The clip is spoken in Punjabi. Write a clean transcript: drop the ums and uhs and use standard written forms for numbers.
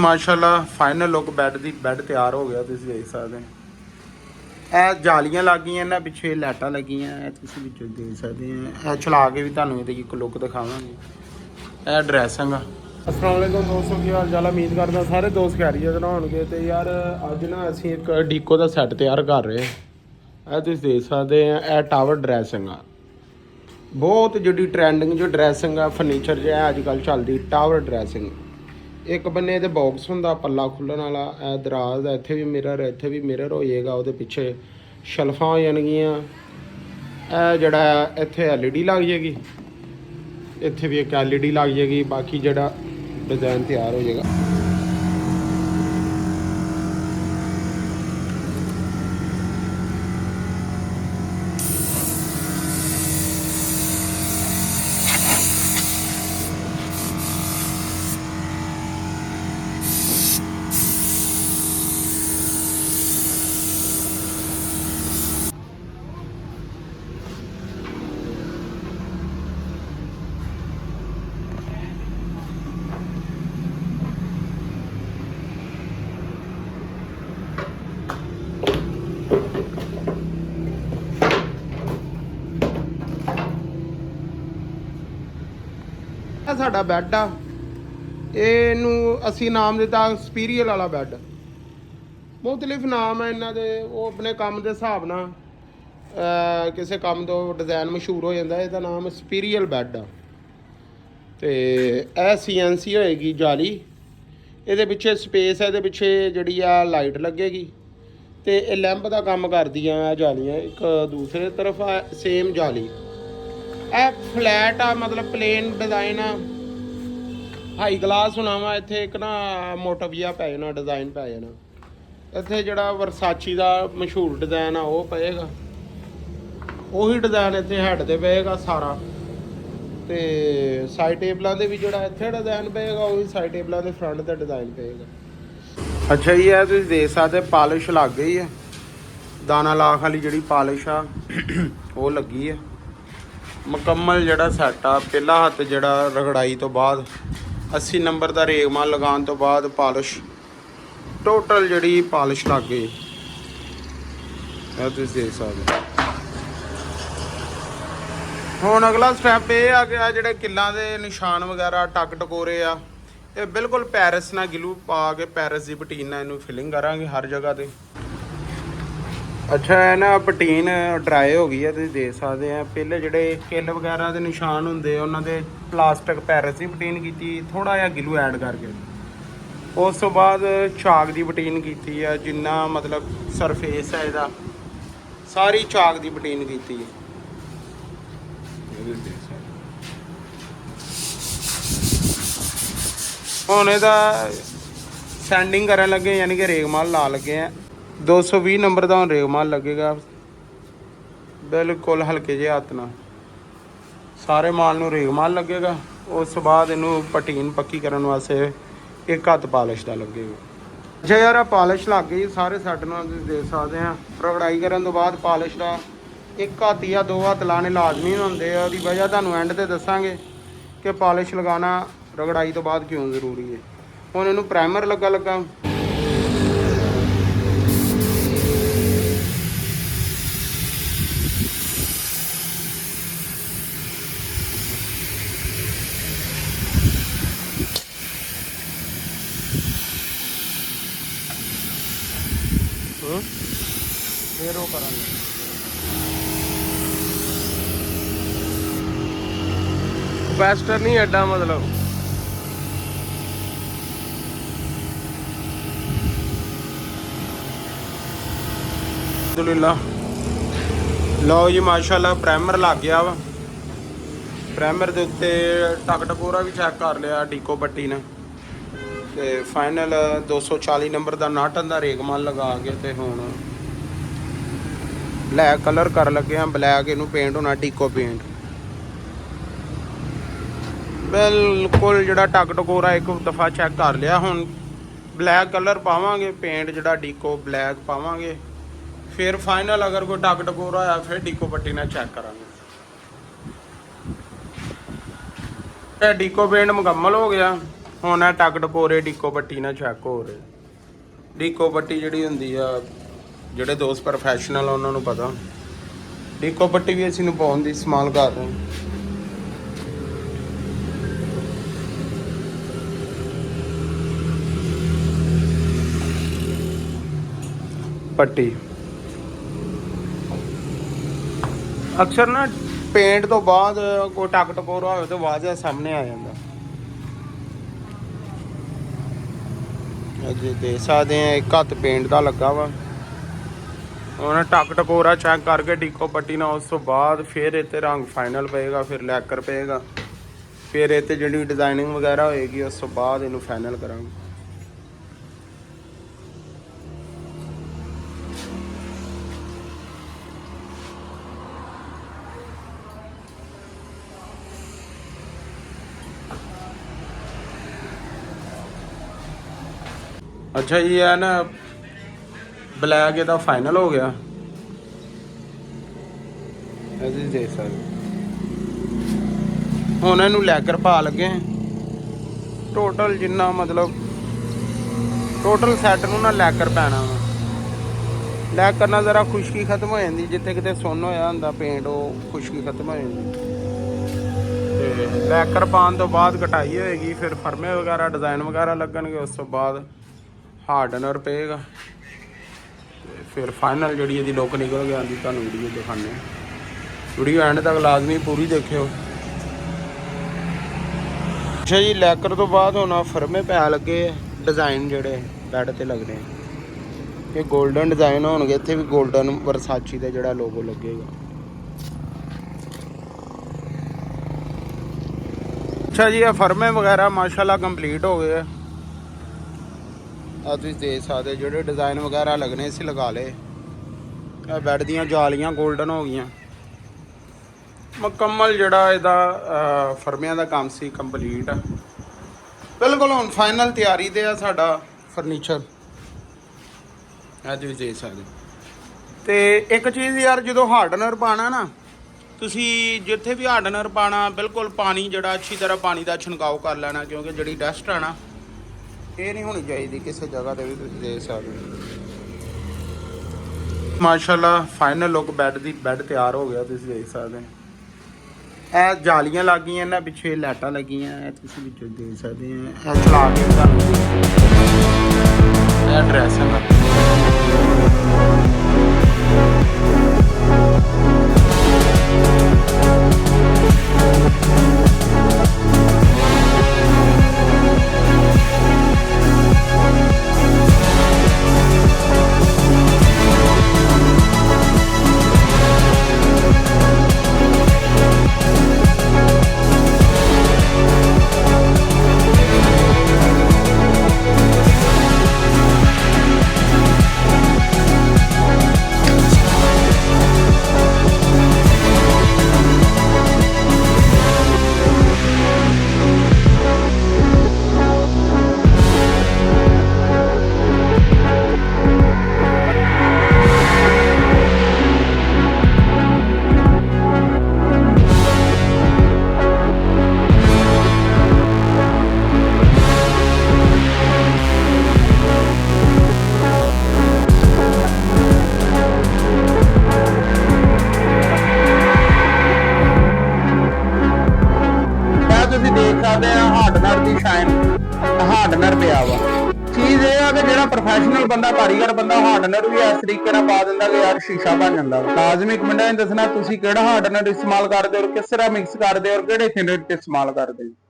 ਮਾਸ਼ਾਅੱਲਾ ਫਾਈਨਲ ਲੁੱਕ ਬੈੱਡ ਤਿਆਰ ਹੋ ਗਿਆ। ਤੁਸੀਂ ਦੇਖ ਸਕਦੇ ਇਹ ਜਾਲੀਆਂ ਲੱਗ ਗਈਆਂ, ਇਹਨਾਂ ਪਿੱਛੇ ਲਾਈਟਾਂ ਲੱਗੀਆਂ, ਇਹ ਤੁਸੀਂ ਵਿੱਚੋਂ ਦੇਖ ਸਕਦੇ ਆ। ਇਹ ਚਲਾ ਕੇ ਵੀ ਤੁਹਾਨੂੰ ਇਹਦੀ ਇੱਕ ਲੁੱਕ ਦਿਖਾਵਾਂਗੇ। ਇਹ ਡਰੈਸਿੰਗ ਆ। अस्सलाम वालेकुम दोस्तों, की हाल चाल। उम्मीद करदा सारे दोस्त खैरियत नाल होणगे। ते यार अज ना असीं एक डीको दा सैट तैयार कर रहे हैं। ਇਹ ਤੁਸੀਂ देख सकते हैं ਇਹ टावर ड्रैसिंग आ। बहुत जिहड़ी ट्रेंडिंग जो ड्रैसिंग आ फर्नीचर जो है अजकल चलदी टावर ड्रैसिंग। एक बन्ने ते बॉक्स हुंदा पल्ला खुल्लण वाला, ਇਹ दराज दा ਇੱਥੇ भी मिरर हो जाएगा। ਉਹਦੇ ਪਿੱਛੇ ਸ਼ਲਫਾਂ ਹੋ ਜਾਣਗੀਆਂ। ਇਹ ਜਿਹੜਾ ਇੱਥੇ LED ਲੱਗ ਜਾਏਗੀ, ਇੱਥੇ ਵੀ ਇੱਕ LED ਲੱਗ ਜਾਏਗੀ। ਬਾਕੀ ਜਿਹੜਾ डिज़ाइन तैयार हो जाएगा। ਸਾਡਾ ਬੈੱਡ ਆ, ਇਹਨੂੰ ਅਸੀਂ ਨਾਮ ਦਿੱਤਾ ਸਪੀਰੀਅਲ ਵਾਲਾ ਬੈੱਡ। ਮੁਖਤਲਿਫ ਨਾਮ ਹੈ ਇਹਨਾਂ ਦੇ, ਉਹ ਆਪਣੇ ਕੰਮ ਦੇ ਹਿਸਾਬ ਨਾਲ ਕਿਸੇ ਕੰਮ ਤੋਂ ਡਿਜ਼ਾਈਨ ਮਸ਼ਹੂਰ ਹੋ ਜਾਂਦਾ। ਇਹਦਾ ਨਾਮ ਸਪੀਰੀਅਲ ਬੈੱਡ ਆ। ਤੇ ਇਹ CNC ਹੋਏਗੀ ਜਾਲੀ। ਇਹਦੇ ਪਿੱਛੇ ਸਪੇਸ ਹੈ, ਇਹਦੇ ਪਿੱਛੇ ਜਿਹੜੀ ਆ ਲਾਈਟ ਲੱਗੇਗੀ ਤੇ ਇਹ ਲੈਂਪ ਦਾ ਕੰਮ ਕਰਦੀਆਂ ਜਾਲੀਆਂ। ਇੱਕ ਦੂਸਰੇ ਤਰਫ ਆ ਸੇਮ ਜਾਲੀ। ਇਹ ਫਲੈਟ ਆ, मतलब प्लेन डिज़ाइन आ। हाई ग्लास होना वा। इत्थे एक ना मोटिव जिहा पै जाना, डिज़ाइन पै जाना। इत्थे जिहड़ा वर्साची दा मशहूर डिज़ाइन आ वो पएगा। ਉਹੀ डिज़ाइन इत्थे हैड ते पएगा सारा। ते साइड टेबलों दे भी जिहड़ा इत्थे डिज़ाइन पएगा ਉਹੀ साइड टेबलों दे फ्रंट ते डिज़ाइन पएगा। अच्छा जी, ਇਹ ਤੁਸੀਂ ਦੇਖ ਸਕਦੇ ਪਾਲਿਸ਼ ਲੱਗ ਗਈ ਹੈ। ਦਾਣਾ ਲਾਖ ਵਾਲੀ ਜਿਹੜੀ ਪਾਲਿਸ਼ ਆ ਉਹ ਲੱਗੀ ਹੈ। ਮੁਕੰਮਲ ਜਿਹੜਾ ਸੈੱਟ ਆ। ਪਹਿਲਾ ਹੱਥ ਜਿਹੜਾ ਰਗੜਾਈ ਤੋਂ ਬਾਅਦ 80 ਨੰਬਰ ਦਾ ਰੇਗਮਾਲ ਲਗਾਉਣ ਤੋਂ ਬਾਅਦ ਪਾਲਿਸ਼ ਟੋਟਲ ਜਿਹੜੀ ਪਾਲਿਸ਼ ਲੱਗ ਗਈ। ਇਹ ਤੁਸੀਂ ਦੇਖ ਸਕਦੇ। ਹੁਣ ਅਗਲਾ ਸਟੈਪ ਇਹ ਆ ਕਿ ਆ ਜਿਹੜੇ ਕਿੱਲਾਂ ਦੇ ਨਿਸ਼ਾਨ ਵਗੈਰਾ ਟਕ ਟਕੋਰੇ ਆ, ਇਹ ਬਿਲਕੁਲ ਪੈਰਿਸ ਨਾਲ ਗਲੂ ਪਾ ਕੇ ਪੈਰਿਸ ਦੀ ਪਟੀਨ ਨਾਲ ਇਹਨੂੰ ਫਿਲਿੰਗ ਕਰਾਂਗੇ ਹਰ ਜਗ੍ਹਾ ਤੇ। अच्छा है ना, पटीन ड्राई हो गई है। तुम देख सकते हैं पहले जोड़े किल वगैरह के निशान होंगे उन्होंने प्लास्टिक पैरिस की पटीन की, थोड़ा जहा गिलू ऐड करके। उस तो बाद चाक की पटीन की है, जिन्ना मतलब सरफेस है इसका सारी चाक की पटीन की है। हुण इहदा सैंडिंग करन लगे, यानी कि रेगमाल ला लगे हैं। 220 नंबर का रेगमाल लगेगा बिल्कुल हल्के जे हथ ना। सारे माल नूं रेगमाल लगेगा। उस बाद इनू पटीन पक्की करने वास्ते एक हथ पालिश का लगेगा। अच्छा यार, पालिश लग गई सारे सैट नूं तुसीं देख सकते हैं। रगड़ाई करने तो बाद पालिश का एक हथ या दो हथ लाने लाजमी होंगे। उसकी वजह तुहानूं एंड ते दसांगे कि पालिश लगाना रगड़ाई तो बाद क्यों जरूरी है। हुण इनू प्राइमर लगा फिर वो करेंगे। कैपेसिटर नहीं एडा, मतलब अल्हम्दुलिल्लाह। लो जी माशाल्लाह प्राइमर लग गया वा। प्राइमर के उत्ते टक टकोरा भी चैक कर लिया डीको पट्टी ने। तो फाइनल 240 नंबर का नाटन का रेगमाल लगा के तो हुण ब्लैक कलर कर लगे हैं। ब्लैक इनू पेंट होना डीको पेंट। बिल्कुल जिहड़ा टक टकोरा एक दफ़ा चैक कर लिया। हुण ब्लैक कलर पावांगे, पेंट जिहड़ा डीको ब्लैक पावांगे। फिर फाइनल अगर कोई टक टकोरा आया फिर डीको पट्टी नाल चैक करांगे। डीको पेंट मुकम्मल हो गया। ਹੁਣ ਇਹ ਟੱਕ ਟਕੋਰੇ ਡੀਕੋ ਪੱਟੀ ਨਾਲ ਚੈੱਕ ਹੋ ਰਹੇ। ਡੀਕੋ ਪੱਟੀ ਜਿਹੜੀ ਹੁੰਦੀ ਆ, ਜਿਹੜੇ ਦੋਸਤ ਪ੍ਰੋਫੈਸ਼ਨਲ ਆ ਉਹਨਾਂ ਨੂੰ ਪਤਾ। ਡੀਕੋ ਪੱਟੀ ਵੀ ਅਸੀਂ ਨੂੰ ਪਾਉਣ ਦੀ ਇਸਤੇਮਾਲ ਕਰ ਰਹੇ ਹਾਂ। ਪੱਟੀ ਅਕਸਰ ਨਾ ਪੇਂਟ ਤੋਂ ਬਾਅਦ ਕੋਈ ਟੱਕ ਟਕੋਰਾ ਹੋਵੇ ਤਾਂ ਵਾਜਾ ਸਾਹਮਣੇ ਆ ਜਾਂਦਾ। ਅੱਜ ਦੇ ਸਕਦੇ ਆ ਇੱਕ ਹੱਥ ਪੇਂਟ ਦਾ ਲੱਗਾ ਵਾ। ਹੁਣ ਟੱਕ ਟਕੋਰਾ ਚੈੱਕ ਕਰਕੇ ਡੀਕੋ ਪੱਟੀ ਨਾਲ ਉਸ ਤੋਂ ਬਾਅਦ ਫਿਰ ਇੱਥੇ ਰੰਗ ਫਾਈਨਲ ਪਏਗਾ, ਫਿਰ ਲੈਕਰ ਪਏਗਾ, ਫਿਰ ਇੱਥੇ ਜਿਹੜੀ ਡਿਜ਼ਾਈਨਿੰਗ ਵਗੈਰਾ ਹੋਏਗੀ ਉਸ ਤੋਂ ਬਾਅਦ ਇਹਨੂੰ ਫਾਈਨਲ ਕਰਾਂਗੇ। ਅੱਛਾ ਜੀ, ਇਹ ਨਾ ਬਲੈਕ ਇਹਦਾ ਫਾਈਨਲ ਹੋ ਗਿਆ। ਅਸੀਂ ਦੇਖ ਸਕਦੇ ਹੁਣ ਇਹਨੂੰ ਲੈਕਰ ਪਾ ਲੱਗੇ। ਟੋਟਲ ਜਿੰਨਾ ਮਤਲਬ ਟੋਟਲ ਸੈੱਟ ਨੂੰ ਨਾ ਲੈਕਰ ਪੈਣਾ ਵਾ। ਲੈਕਰ ਨਾਲ ਜ਼ਰਾ ਖੁਸ਼ਕੀ ਖਤਮ ਹੋ ਜਾਂਦੀ, ਜਿੱਥੇ ਕਿਤੇ ਸੁੰਨ ਹੋਇਆ ਹੁੰਦਾ ਪੇਂਟ ਉਹ ਖੁਸ਼ਕੀ ਖਤਮ ਹੋ ਜਾਂਦੀ। ਤੇ ਲੈਕਰ ਪਾਉਣ ਤੋਂ ਬਾਅਦ ਕਟਾਈ ਹੋਏਗੀ, ਫਿਰ ਫਰਮੇ ਵਗੈਰਾ ਡਿਜ਼ਾਈਨ ਵਗੈਰਾ ਲੱਗਣਗੇ। ਉਸ ਤੋਂ ਬਾਅਦ ਹਾਰਡਨਰ ਪਏਗਾ, ਫਿਰ ਫਾਈਨਲ ਜਿਹੜੀ ਇਹਦੀ ਲੁੱਕ ਨਿਕਲ ਕੇ ਆਉਂਦੀ ਤੁਹਾਨੂੰ ਵੀਡੀਓ ਦਿਖਾਉਂਦੇ। ਵੀਡੀਓ ਐਂਡ ਤੱਕ ਲਾਜ਼ਮੀ ਪੂਰੀ ਦੇਖਿਓ। ਅੱਛਾ ਜੀ, ਲੈਕਰ ਤੋਂ ਬਾਅਦ ਹੁਣ ਫਰਮੇ ਪੈ ਲੱਗੇ ਡਿਜ਼ਾਈਨ ਜਿਹੜੇ ਬੈੱਡ ਤੇ ਲੱਗਣੇ। ਇਹ 골ਡਨ ਡਿਜ਼ਾਈਨ ਹੋਣਗੇ, ਇੱਥੇ ਵੀ 골ਡਨ ਵਰਸਾਚੀ ਦਾ ਜਿਹੜਾ ਲੋਗੋ ਲੱਗੇਗਾ। ਅੱਛਾ ਜੀ, ਇਹ ਫਰਮੇ ਵਗੈਰਾ ਮਾਸ਼ਾਅੱਲਾ ਕੰਪਲੀਟ ਹੋ ਗਏ ਆ। ਆ ਤੁਸੀਂ ਦੇਖ ਸਕਦੇ ਜਿਹੜੇ ਡਿਜ਼ਾਈਨ ਵਗੈਰਾ ਲੱਗਣੇ ਅਸੀਂ ਲਗਾ ਲਏ। ਇਹ ਬੈੱਡ ਦੀਆਂ ਜਾਲੀਆਂ 골ਡਨ ਹੋ ਗਈਆਂ। ਮੁਕੰਮਲ ਜਿਹੜਾ ਇਹਦਾ ਫਰਮਿਆਂ ਦਾ ਕੰਮ ਸੀ ਕੰਪਲੀਟ ਆ ਬਿਲਕੁਲ। ਹੁਣ ਫਾਈਨਲ ਤਿਆਰੀ ਤੇ ਆ ਸਾਡਾ ਫਰਨੀਚਰ। ਇਹ ਤੁਸੀਂ ਦੇਖ ਸਕਦੇ। ਤੇ ਇੱਕ ਚੀਜ਼ ਯਾਰ, ਜਦੋਂ ਹਾਰਡਨਰ ਪਾਣਾ ਨਾ, ਤੁਸੀਂ ਜਿੱਥੇ ਵੀ ਹਾਰਡਨਰ ਪਾਣਾ ਬਿਲਕੁਲ ਪਾਣੀ ਜਿਹੜਾ ਅੱਛੀ ਤਰ੍ਹਾਂ ਪਾਣੀ ਦਾ ਛਿਣਕਾਓ ਕਰ ਲੈਣਾ, ਕਿਉਂਕਿ ਜਿਹੜੀ ਡਸਟ ਆ ਨਾ ਇਹ ਨਹੀਂ ਹੋਣੀ ਚਾਹੀਦੀ ਕਿਸੇ ਜਗ੍ਹਾ ਤੇ ਵੀ। ਤੁਸੀਂ ਦੇਖ ਸਕਦੇ ਮਾਸ਼ਾਅੱਲਾ ਫਾਈਨਲ ਲੁੱਕ ਬੈੱਡ ਦੀ। ਬੈੱਡ ਤਿਆਰ ਹੋ ਗਿਆ, ਤੁਸੀਂ ਦੇਖ ਸਕਦੇ। ਇਹ ਜਾਲੀਆਂ ਲੱਗ ਗਈਆਂ, ਇਹਨਾਂ ਪਿੱਛੇ ਲਾਈਟਾਂ ਲੱਗੀਆਂ, ਇਹ ਤੁਸੀਂ ਵਿੱਚੋਂ ਦੇਖ ਸਕਦੇ ਆ। ਇਹ ਚਲਾ ਕੇ ਤੁਹਾਨੂੰ ਇਹ ਡਰੈਸਿੰਗ ਹਾਰਡਨਰ ਦੀ ਸ਼ਾਈਨ ਹਾਰਡਨਰ ਪਿਆ ਵਾ। ਚੀਜ਼ ਇਹ ਆ ਕਿ ਜਿਹੜਾ ਪ੍ਰੋਫੈਸ਼ਨਲ ਬੰਦਾ, ਕਾਰੀਗਰ ਬੰਦਾ ਹਾਰਡਨਰ ਵੀ ਇਸ ਤਰੀਕੇ ਨਾਲ ਪਾ ਦਿੰਦਾ ਕਿ ਯਾਰ ਸ਼ੀਸ਼ਾ ਬਣ ਜਾਂਦਾ। ਲਾਜ਼ਮੀ ਕਮੈਂਟਾਂ ਵਿੱਚ ਦੱਸਣਾ ਤੁਸੀਂ ਕਿਹੜਾ ਹਾਰਡਨਰ ਇਸਤੇਮਾਲ ਕਰਦੇ ਹੋ, ਕਿਸ ਤਰ੍ਹਾਂ ਮਿਕਸ ਕਰਦੇ ਹੋ, ਔਰ ਕਿਹੜੇ ਥਿਨਰ ਤੇ ਇਸਤੇਮਾਲ ਕਰਦੇ ਹੋ।